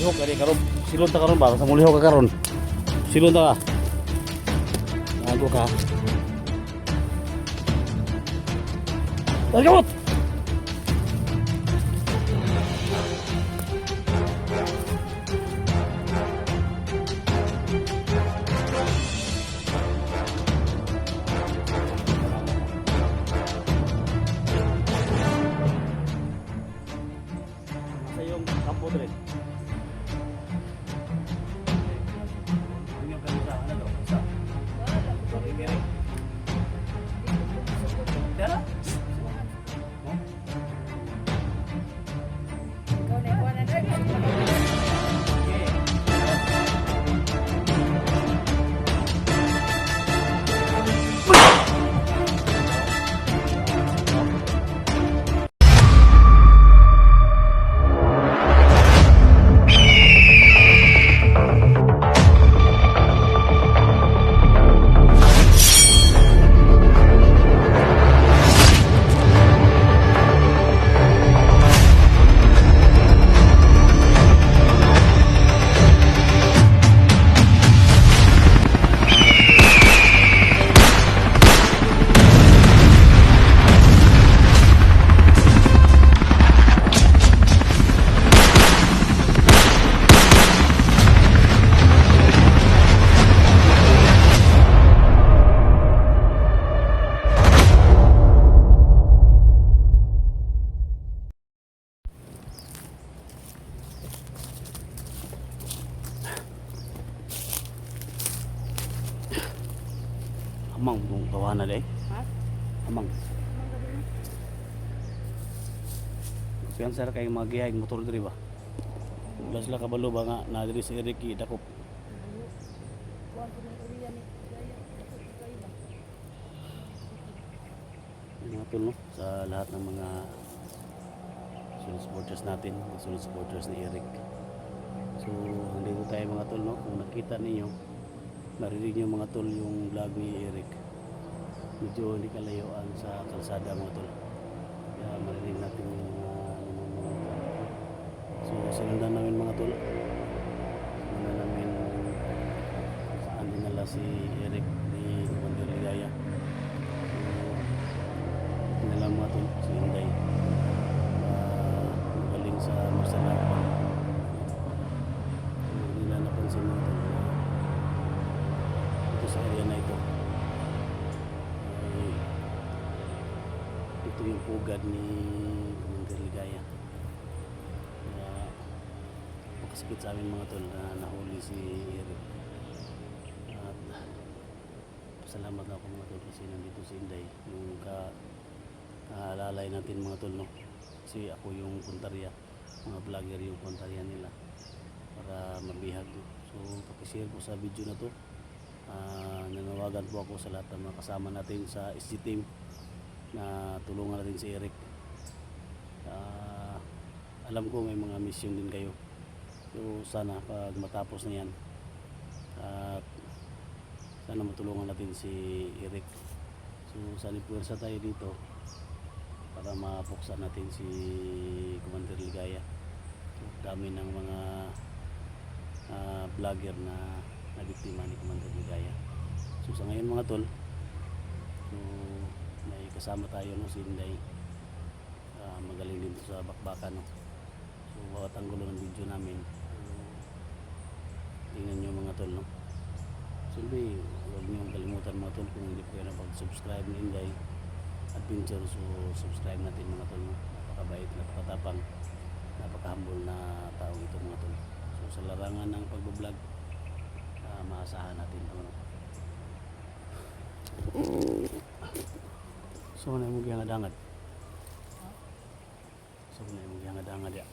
mulihok ari karon. Silon ta karon ba sa mulihok ka karon. Silon ta ka. Nago ka. Ayo. Sa yung kampo dre. Yung kanisa ano to? Isa. Kiri. Dala. Amang mong tawana day. Ha? Amang. Piyan sir kay mga gihay motor diri ba? Ulas la kabalo ba nga na diri si Eric dakop. Mga tol no sa lahat ng mga solid supporters natin, mga solid supporters ni Eric. So nandito tayo mga tol no, kung nakita ninyo narinig nyo mga tol yung vlog ni Eric, medyo hindi kalayuan sa kalsada mga tol, kaya marinig natin yung so sinundan namin mga tol, sinundan namin saan dinala si Eric ni Commander Ligaya. So dinala mga tol si Inday magaling sa Marcelapan. So nila napansin mga tol sa area na ito ay ito yung pugad ni Commander Ligaya, kaya makasakit sa amin mga tol na nahuli si Eric. At pasalamat ako mga tol kasi nandito si Inday, yung kaalalay natin mga tol no, kasi ako yung puntarya, mga vlogger yung puntarya nila para mabihag. So pakishare po sa video na to. Nanawagan po ako sa lahat ng mga kasama natin sa SG team na tulungan natin si Eric. Alam ko may mga mission din kayo, so sana pag matapos na yan at sana matulungan natin si Eric. So sana puwersa tayo dito para mapuksa natin si Commander Ligaya. So, dami ng mga vlogger na nabiktima ni Commander Ligaya. So sa ngayon mga tol, so may kasama tayo no, si Inday, magaling din sa bakbakan no. So bawat anggulo ng video namin, tingnan nyo mga tol no. So huwag nyo kalimutan mga tol, kung hindi po kayo napag-subscribe ni Inday Adventure, so subscribe natin mga tol no. Napakabait, napakatapang, napaka-humble na tao ito mga tol. So sa larangan ng pagbablog, maasahan natin ito. So na mo gyang adangad. So na mo gyang adangad ya.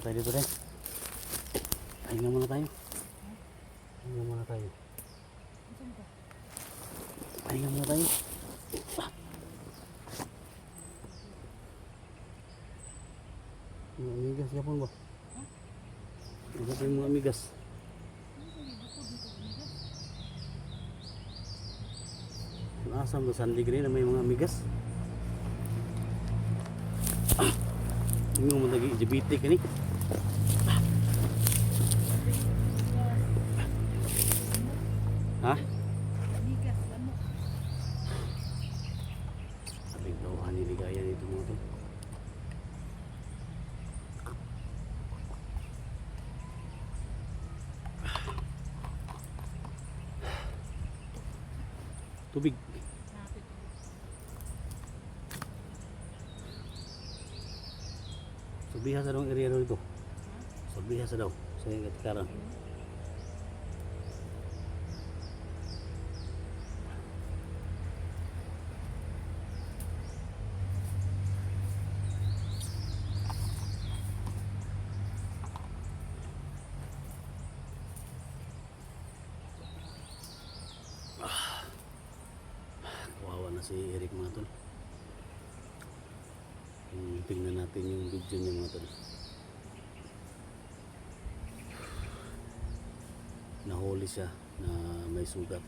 Tayo dito rin. Pahinga muna tayo. Pahinga muna tayo. Pahinga muna tayo. Mga amigas, yapon ba? Ano pa yung mga amigas? Asam to sandi gini na may mga amigas. Ini mo lagi jebite kini. Ha? Abig daw haniligaya dito mo to. Tubig. Sabiha sa daw ang area dito. Sabiha sa daw. Sa katikaran. Kawawa na si Eric mga tol. Tingnan natin yung video niya mga tol. Nahuli siya na may sugat.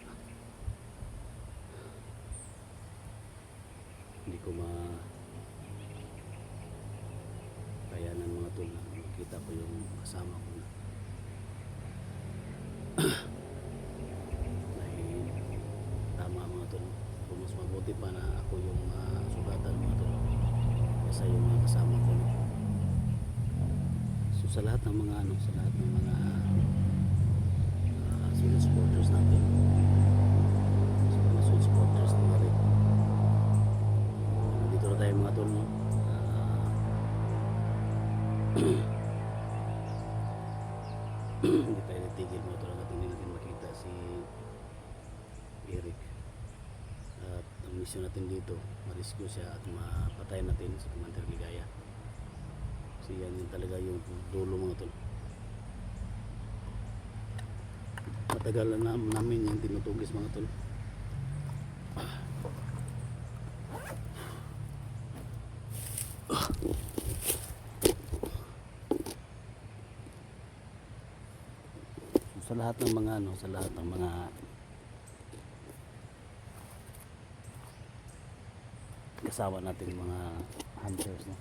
Hindi ko kayanan mga tol na makita ko yung kasama ko na tama mga tol. Kung mas mabuti pa na ako yung sugatan mga tol sa yung mga kasama ko. So sa lahat ng mga sa lahat ng mga sweet supporters natin, sa mga sweet supporters ni Eric, dito na tayo mga tol, no? Hindi tayo natigil mga tol hanggang hindi natin makita si Eric. At ang mission natin dito, ma-rescue siya at mapatay natin si Commander Ligaya. Kasi yan yung talaga yung dulo mga tol. Matagal na namin yung tinutugis mga tol. Sa lahat ng mga sa lahat ng mga kasama natin mga hunters, no?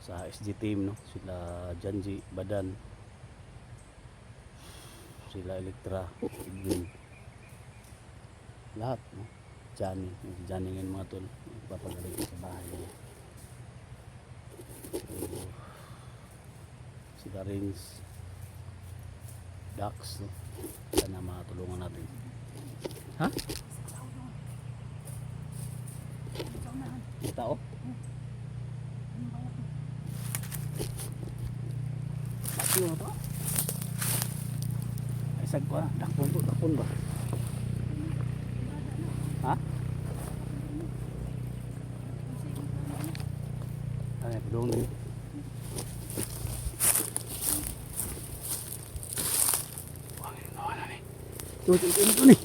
Sa SG team, no? Sila Janji, Badan, sila Elektra, Edwin, lahat, no? Johnny ngayon mga tol, papagaling sa bahay niya. So, sila Rins, Dax, no? Sana matulungan natin. Ha? Yung tao? Pati mo to? Ay sag ko na, dakpon ba? Ha? Ay, pedong din. Wang yun naman na ni. Ito ni.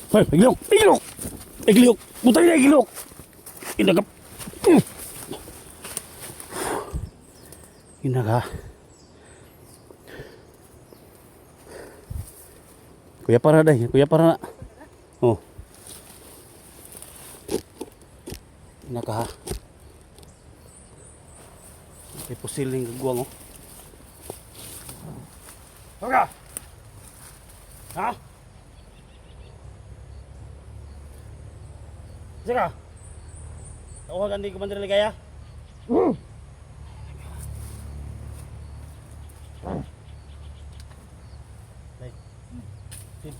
Hoy, igilok, putay na igilok. Inaga. Kuya para na. Oh. Inaga. May pusiling gagwang, oh. Oga. Ha? Sika, tawagan di Commander Ligaya. Nay. Sin.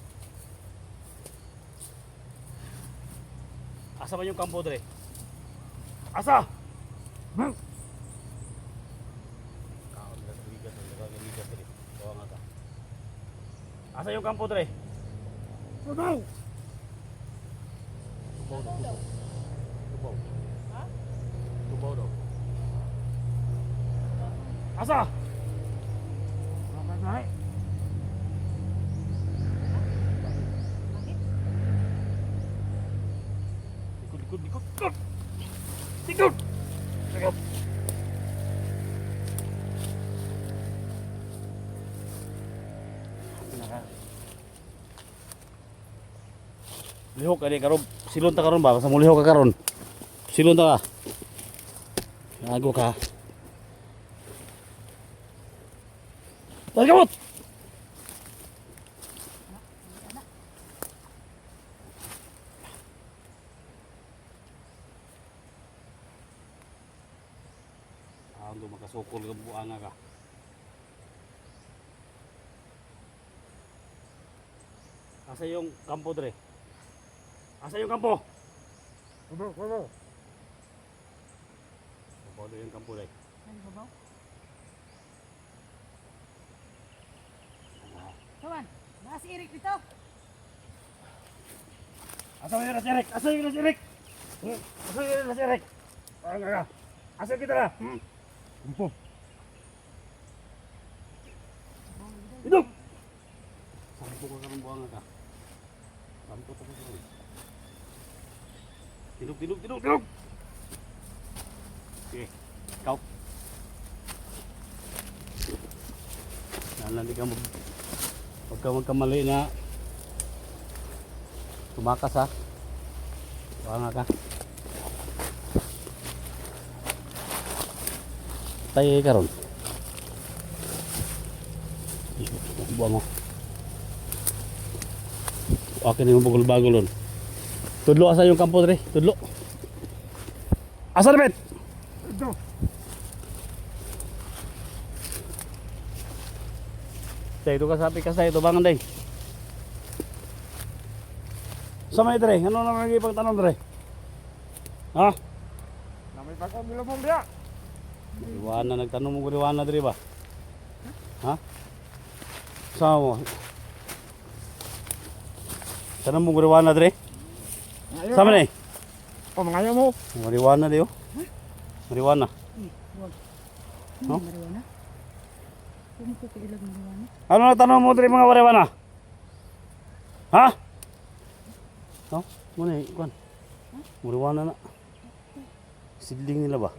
Asa man yung kampo dre? Asa? Asa yung kampo dre? Tubaw. Tubaw. Ha? Tubaw daw. Asa? Bakit? Likod. Likod! Likod! Lihok ani karon. Silon ta karon ba? Sa mo lihok ka karon. Silon ta ka. Nago ka. Tagamot. Ando makasukol ka buanga ka. Asa yung kampo dre? Asa yung kampo? Kubo. Babaw doon yung kampo dre. Ano babaw? Kawan, bahas Eric dito. Asa yung nasi Eric? Asa yung nasi Eric? Asa yung nasi Eric? Ka. Asa kita na? Kampo. Hidup! Sampo ka karong buanga ka. Sampo ka karong. Tinug! Okay, ikaw. Hindi ka huwag ka magkamali na tumakas ha. Buanga ka. Tayo ka ron. Buang mo. Okay na yung bagol-bagol ron. Tudlo asa yung kampo dre. Tudlo. Asa na bet? Ito. Sa ito ka sabi ka sa ito bangan day. Sa may dre, ano na lagi pang tanong dre? Ha? Namay pagkong bilabong dia. Guriwana nagtanong mo guriwana dre ba? Ha? Sa mo? Tanong mo guriwana dre? Sama na eh. Mangayo mo. Mariwana di oh. Mariwana. No? Mariwana? Kung ko kailag mariwana? Ano na tanong mo dre mga mariwana? Ha? No? Muna eh, kuan. Mariwana na. Sidling nila ba?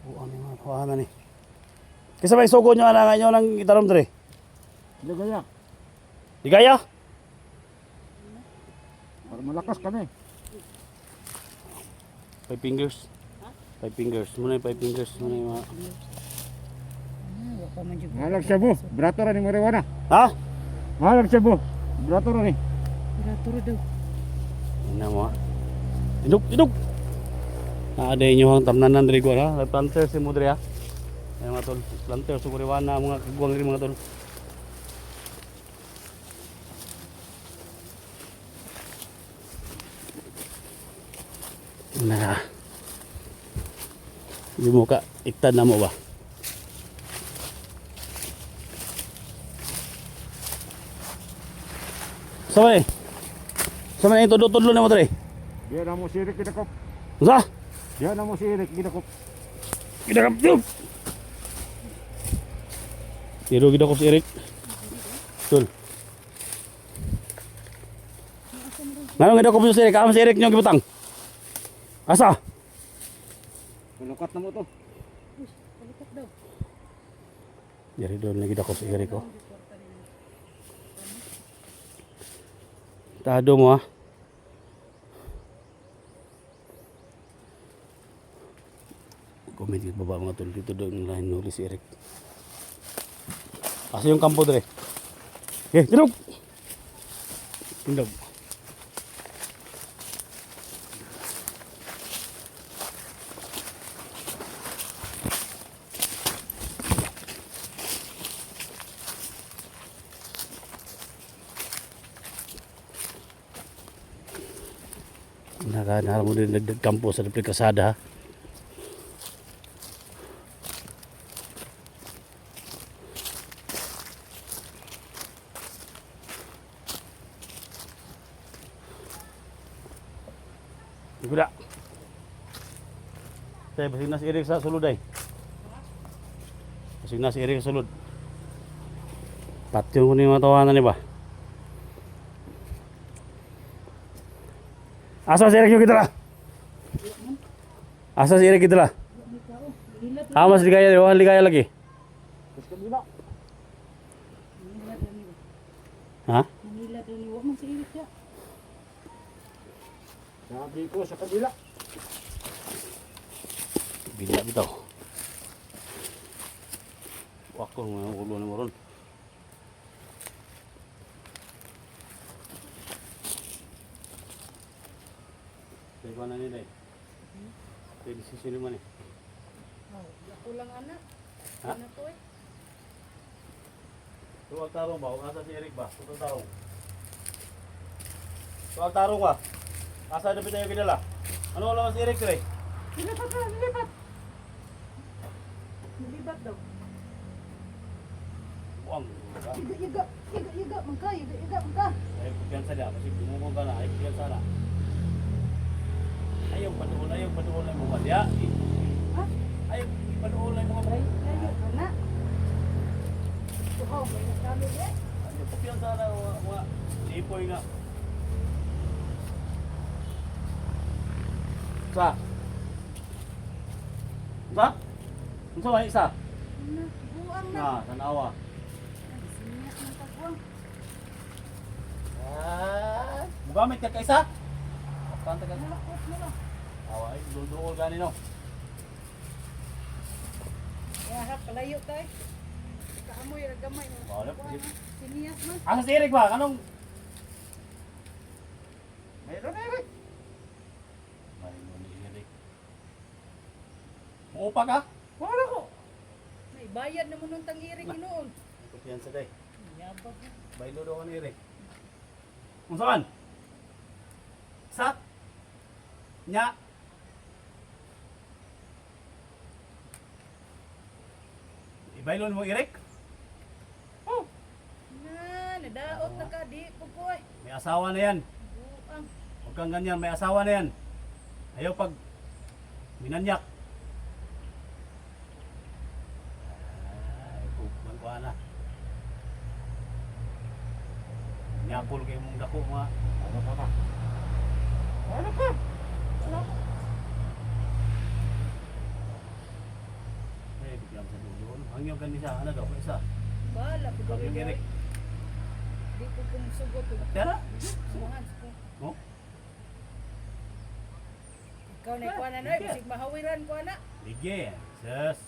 O ano nga, hawahan ni. Kasi may sugo nyo nga nyo ng itanong dre. Ligaya. Ligaya? Para malakas kami. 5 fingers. 5 fingers. Muna yung 5 fingers. Muna yung mga... Malag siya bo. Brato ra ni mariwana. Ha? Malag siya bo. Brato ra ni. Brato ra daw. Ano mo ha? Idug! Ada inyo ang tamnanan diri ko ha. Planter si Mudre ha. Ay mga tol. Planter sa kuriwana mga kagwang rin mga tol. Na. Hindi mo ka iktad na mo ba? Sama ni. Sama ni tudlo-tudlo na mo dre. Dia na mo sirik gidakop. Sa? Dia na mo sirik gidakop. Kita kap tup. Tiro kita ko si Eric. Tul. Ngano kita ko si Eric? Amo si Eric nyo gibutang. Asa? Lukat na mo to. Palikot daw. Jadi doon lagi ako si Eric oh. Tado mo ah. Comment dito baba mga tol. Dito doon lain huli si Eric. Asa yung kampo dre? Okay, tinog! Tinog. Nakaharap mo din nagkampo sa Replikasada. Guda. Tay basig na si Eric sa sulod ay. Basig na si Eric sa sulod. Patyon ko ni mga tawanan ni ba? Asa si Eric yung kita lah? Asa si Eric kita lah? Mas ligaya, wahan ligaya lagi. Ha? Manila rin ni wag man si Eric ya. Sabi ko sa kabila. Bila bitaw. Wako mga ulo na moron. Teko na nila eh. Teko desisyon naman eh. Oh, kulang anak. Ha? Ano to eh? Tuwag tarong ba? Asa si Eric ba? Tuwag tarong. Tuwag tarong ba? Asa na tayo kinala? Ano wala si Eric rin? Nilipat na, nilipat. Nilipat daw. Buang. Iga, magka, iga, magka. Ayaw kumpiyansa niya. Kasi bumungong ka na. Ayaw kumpiyansa na. Ayaw paduhol na yung mga diya. Ha? Ayaw paduhol na yung mga Ay, layo ka na. Oh, may nagkami eh. ayaw kumpiyansa na mga sipoy nga. Sa? Sa? Ano sa isa? Na, buang na. Na, tanawa. Siniyat ng pagbuang. Mugamit ka kaisa? Kanta ka. Nalakot mo lang. Away, dudukol gani no. Kaya harap, kalayo tayo. Kaamoy, ragamay. Wala, Siniyat man. asa si Eric ba? Anong? Mayroon na Eric. Mayroon ni Eric. Muupa ka? Wala ko. May bayad naman nung tangiring noon. Kumpiyansa day. Yabag na. Baylo daw ni Eric. Kung saan? Sa? Nya? Ibaylon mo Eric? Oh, Nadaot na ka, di po po ay. may asawa na yan. Buang. Huwag kang ganyan, may asawa na yan. Ayaw pag minanyak. Ay, kukuhan ko na. Nyapol kayo mong dako mga. Ano pa ka? Ano ka? Eh, bigyan sa doon. Hangyo gani siya. Ano daw? Isa. Bala, pero Hangyo Eric. di ko kumusugot. Tara. Sumahan ko. Oh, Ikaw na ikuha na na, bisig mahawiran ko na. ligye. Sus.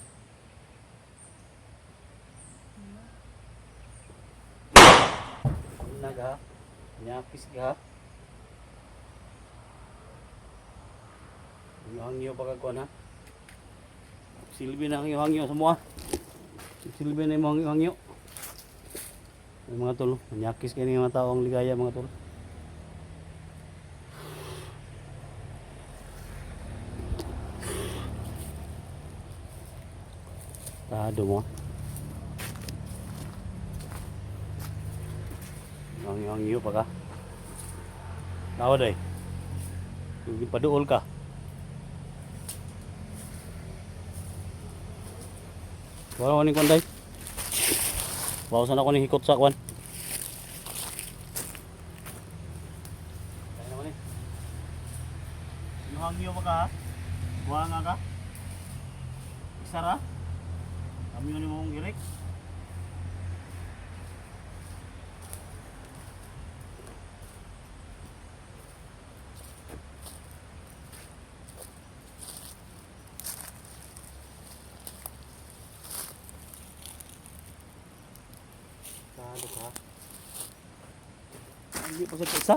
Naga. Nyapis ka. Hangyo pagkakuan ha. Silbi na hangyo semua. Silbi na yung hangyo. Yung mga tol, manyakis kayo ng mga tao ang ligaya mga tol. Tado mo. Hangyo pa ka. Tawa day. Yung paduol ka. Wala ko ni konday. Bawasan ako ni hikot sa kwan. Kaya naman eh. Yung hangyo pa ka ha? Buha nga ka? Isara? Kami yun yung mong girik? Talo ka. Hindi pa sa isa?